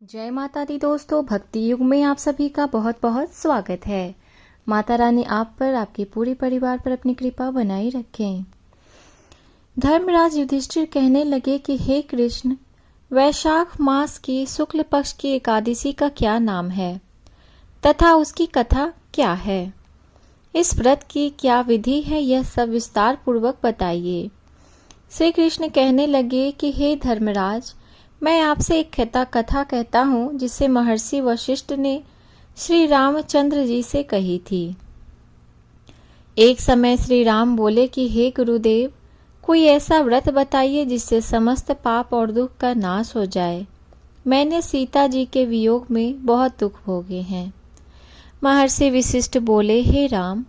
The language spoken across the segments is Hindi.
जय माता दी दोस्तों, भक्ति युग में आप सभी का बहुत बहुत स्वागत है। माता रानी आप पर, आपके पूरे परिवार पर अपनी कृपा बनाई रखें। धर्मराज युधिष्ठिर कहने लगे कि हे कृष्ण, वैशाख मास की शुक्ल पक्ष की एकादशी का क्या नाम है तथा उसकी कथा क्या है? इस व्रत की क्या विधि है, यह सब विस्तार पूर्वक बताइए। श्री कृष्ण कहने लगे कि हे धर्मराज, मैं आपसे एक कथा कहता हूँ जिसे महर्षि वशिष्ठ ने श्री रामचंद्र जी से कही थी। एक समय श्री राम बोले कि हे गुरुदेव, कोई ऐसा व्रत बताइए जिससे समस्त पाप और दुख का नाश हो जाए। मैंने सीता जी के वियोग में बहुत दुख भोगे हैं। महर्षि वशिष्ठ बोले, हे राम,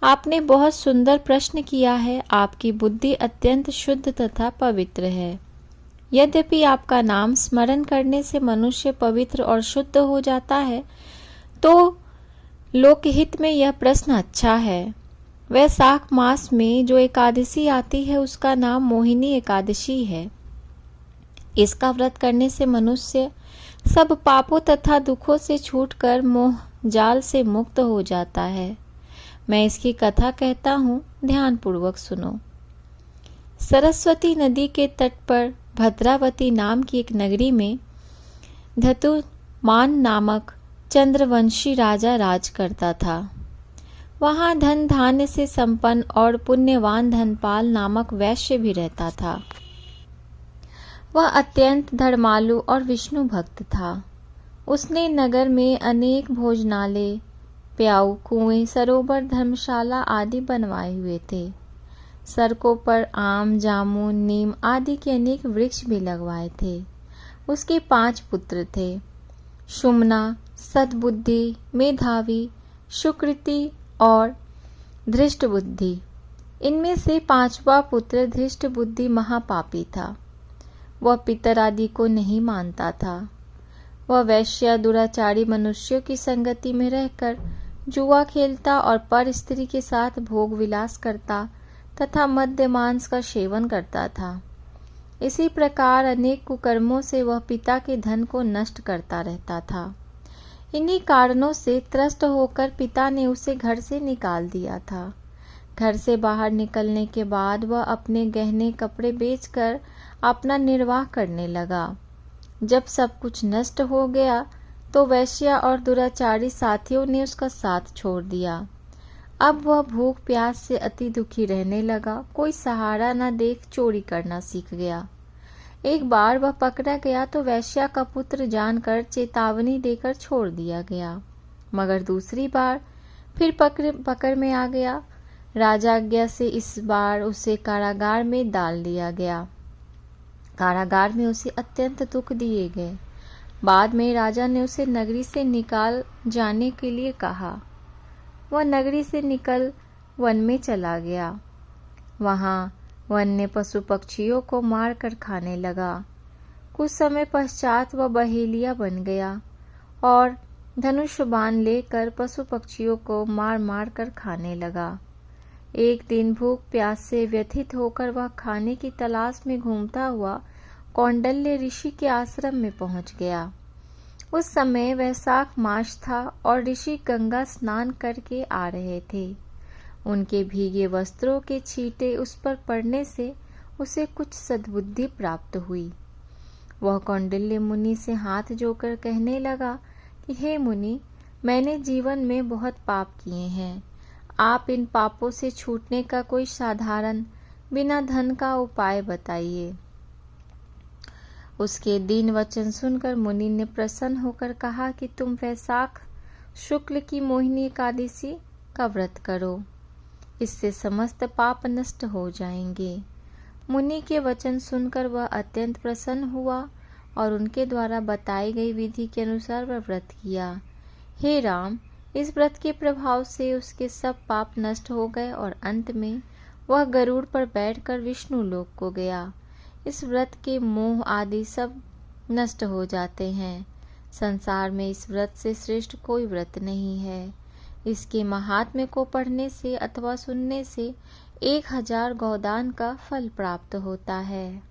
आपने बहुत सुंदर प्रश्न किया है। आपकी बुद्धि अत्यंत शुद्ध तथा पवित्र है। यद्यपि आपका नाम स्मरण करने से मनुष्य पवित्र और शुद्ध हो जाता है, तो लोकहित में यह प्रश्न अच्छा है। वैशाख मास में जो एकादशी आती है उसका नाम मोहिनी एकादशी है। इसका व्रत करने से मनुष्य सब पापों तथा दुखों से छूटकर मोह जाल से मुक्त हो जाता है। मैं इसकी कथा कहता हूँ, ध्यान पूर्वक सुनो। सरस्वती नदी के तट पर भद्रावती नाम की एक नगरी में धतुमान नामक चंद्रवंशी राजा राज करता था। वहां धन धान्य से संपन्न और पुण्यवान धनपाल नामक वैश्य भी रहता था। वह अत्यंत धर्मालु और विष्णु भक्त था। उसने नगर में अनेक भोजनालय, प्याऊ, कुएं, सरोवर, धर्मशाला आदि बनवाए हुए थे। सड़कों पर आम, जामुन, नीम आदि के अनेक वृक्ष भी लगवाए थे। उसके 5 पुत्र थे, शुम्ना, सद्बुद्धि, मेधावी, सुकृति और धृष्टबुद्धि। इनमें से 5वां पुत्र धृष्टबुद्धि महापापी था। वह पितर आदि को नहीं मानता था। वह वैश्य दुराचारी मनुष्यों की संगति में रहकर जुआ खेलता और पर स्त्री के साथ भोग विलास करता तथा मद्य मांस का सेवन करता था। इसी प्रकार अनेक कुकर्मों से वह पिता के धन को नष्ट करता रहता था। इन्हीं कारणों से त्रस्त होकर पिता ने उसे घर से निकाल दिया था। घर से बाहर निकलने के बाद वह अपने गहने कपड़े बेचकर अपना निर्वाह करने लगा। जब सब कुछ नष्ट हो गया तो वैश्य और दुराचारी साथियों ने उसका साथ छोड़ दिया। अब वह भूख प्यास से अति दुखी रहने लगा। कोई सहारा न देख चोरी करना सीख गया। एक बार वह पकड़ा गया तो वैश्या का पुत्र जानकर चेतावनी देकर छोड़ दिया गया, मगर दूसरी बार फिर पकड़ में आ गया। राजाज्ञा से इस बार उसे कारागार में डाल दिया गया। कारागार में उसे अत्यंत दुख दिए गए। बाद में राजा ने उसे नगरी से निकाल जाने के लिए कहा। वह नगरी से निकल वन में चला गया। वहां वन्य पशु पक्षियों को मार कर खाने लगा। कुछ समय पश्चात वह बहेलिया बन गया और धनुष बाण लेकर पशु पक्षियों को मार मार कर खाने लगा। एक दिन भूख प्यास से व्यथित होकर वह खाने की तलाश में घूमता हुआ कौंडल्य ऋषि के आश्रम में पहुंच गया। उस समय वैशाख मास था और ऋषि गंगा स्नान करके आ रहे थे। उनके भीगे वस्त्रों के छींटे उस पर पड़ने से उसे कुछ सद्बुद्धि प्राप्त हुई। वह कौंडिल्य मुनि से हाथ जोड़कर कहने लगा कि हे मुनि, मैंने जीवन में बहुत पाप किए हैं। आप इन पापों से छूटने का कोई साधारण बिना धन का उपाय बताइए। उसके दीन वचन सुनकर मुनि ने प्रसन्न होकर कहा कि तुम वैशाख शुक्ल की मोहिनी एकादशी का व्रत करो, इससे समस्त पाप नष्ट हो जाएंगे। मुनि के वचन सुनकर वह अत्यंत प्रसन्न हुआ और उनके द्वारा बताई गई विधि के अनुसार वह व्रत किया। हे राम, इस व्रत के प्रभाव से उसके सब पाप नष्ट हो गए और अंत में वह गरुड़ पर बैठकर विष्णु लोक को गया। इस व्रत के मोह आदि सब नष्ट हो जाते हैं। संसार में इस व्रत से श्रेष्ठ कोई व्रत नहीं है। इसके महात्म्य को पढ़ने से अथवा सुनने से 1000 गोदान का फल प्राप्त होता है।